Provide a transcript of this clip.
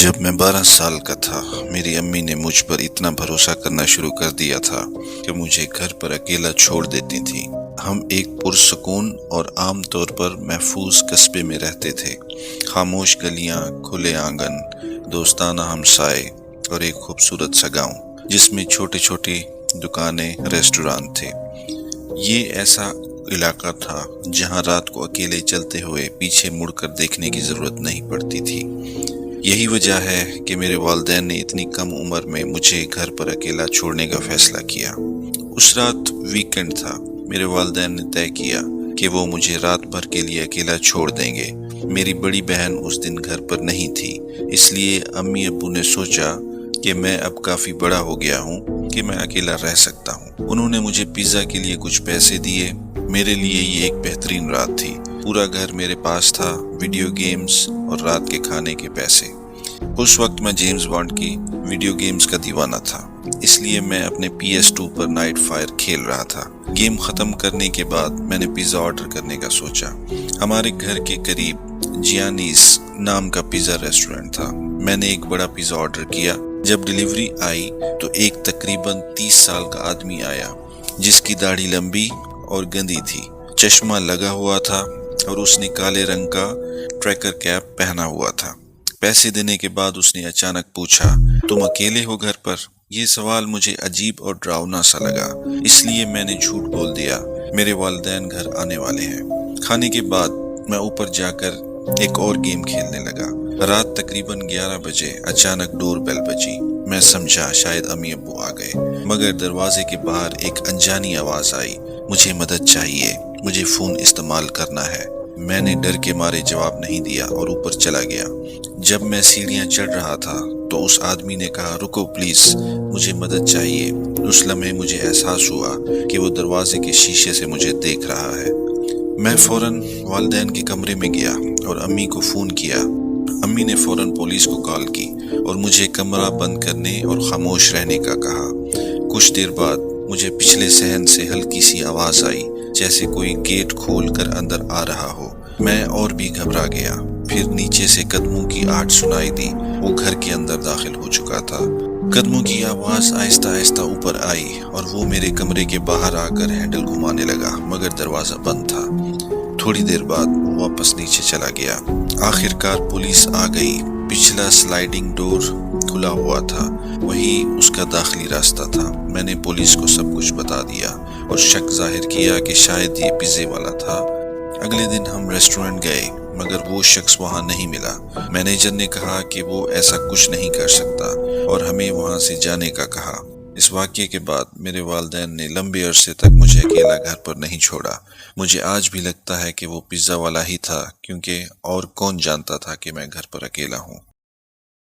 जब मैं 12 साल का था, मेरी अम्मी ने मुझ पर इतना भरोसा करना शुरू कर दिया था कि मुझे घर पर अकेला छोड़ देती थी। हम एक पुरसकून और आम तौर पर महफूज कस्बे में रहते थे। खामोश गलियां, खुले आंगन, दोस्ताना हमसाए और एक खूबसूरत सा गांव जिसमें छोटे छोटे दुकानें, रेस्टोरेंट थे। ये ऐसा इलाका था जहां रात को अकेले चलते हुए पीछे मुड़कर देखने की जरूरत नहीं पड़ती थी। यही वजह है कि मेरे वालिदैन ने इतनी कम उम्र में मुझे घर पर अकेला छोड़ने का फैसला किया। उस रात वीकेंड था। मेरे वालिदैन ने तय किया कि वो मुझे रात भर के लिए अकेला छोड़ देंगे। मेरी बड़ी बहन उस दिन घर पर नहीं थी, इसलिए अम्मी अब्बू ने सोचा कि मैं अब काफी बड़ा हो गया हूँ कि मैं अकेला रह सकता हूँ। उन्होंने मुझे पिज्जा के लिए कुछ पैसे दिए। मेरे लिए ये एक बेहतरीन रात थी। पूरा घर मेरे पास था, वीडियो गेम्स और रात के खाने के पैसे। उस वक्त मैं जेम्स बॉन्ड की वीडियो गेम्स का दीवाना था, इसलिए मैं अपने PS2 पर नाइट फायर खेल रहा था। गेम खत्म करने के बाद मैंने पिज्जा ऑर्डर करने का सोचा। हमारे घर के करीब जियानीस नाम का पिज्जा रेस्टोरेंट था। मैंने एक बड़ा पिज्जा ऑर्डर किया। जब डिलीवरी आई तो एक तकरीबन 30 साल का आदमी आया जिसकी दाढ़ी लंबी और गंदी थी, चश्मा लगा हुआ था और उसने काले रंग का ट्रैकर कैप पहना हुआ था। पैसे देने के बाद उसने अचानक पूछा, तुम अकेले हो घर पर? ये सवाल मुझे अजीब और डरावना सा लगा, इसलिए मैंने झूठ बोल दिया, मेरे वालिदैन घर आने वाले हैं। खाने के बाद मैं ऊपर जाकर एक और गेम खेलने लगा। रात तकरीबन 11 बजे अचानक डोर बेल बजी। मैं समझा शायद अम्मी अब्बू आ गए, मगर दरवाजे के बाहर एक अनजानी आवाज आई, मुझे मदद चाहिए, मुझे फोन इस्तेमाल करना है। मैंने डर के मारे जवाब नहीं दिया और ऊपर चला गया। जब मैं सीढ़ियां चढ़ रहा था तो उस आदमी ने कहा, रुको प्लीज, मुझे मदद चाहिए। उस लम्हे मुझे एहसास हुआ कि वो दरवाजे के शीशे से मुझे देख रहा है। मैं फौरन वालिदैन के कमरे में गया और अम्मी को फोन किया। अम्मी ने फौरन पुलिस को कॉल की और मुझे कमरा बंद करने और खामोश रहने का कहा। कुछ देर बाद मुझे पिछले सहन से हल्की सी आवाज आई, जैसे कोई गेट खोलकर अंदर आ रहा हो। मैं और भी घबरा गया। फिर नीचे से कदमों की आहट सुनाई दी। वो घर के अंदर दाखिल हो चुका था। कदमों की आवाज आहिस्ता आहिस्ता ऊपर आई और वो मेरे कमरे के बाहर आकर हैंडल घुमाने लगा, मगर दरवाजा बंद था। थोड़ी देर बाद वो वापस नीचे चला गया। आखिरकार पुलिस आ गई। पिछला स्लाइडिंग डोर खुला हुआ था, वही उसका दाखिली रास्ता था। मैंने पुलिस को सब कुछ बता दिया और शक जाहिर किया कि शायद ये पिज्जे वाला था। अगले दिन हम रेस्टोरेंट गए, मगर वो शख्स वहां नहीं मिला। मैनेजर ने कहा कि वो ऐसा कुछ नहीं कर सकता और हमें वहां से जाने का कहा। इस वाक़ये के बाद मेरे वालिदैन ने लंबे अरसे तक मुझे अकेला घर पर नहीं छोड़ा। मुझे आज भी लगता है कि वो पिज्ज़ा वाला ही था, क्योंकि और कौन जानता था कि मैं घर पर अकेला हूँ।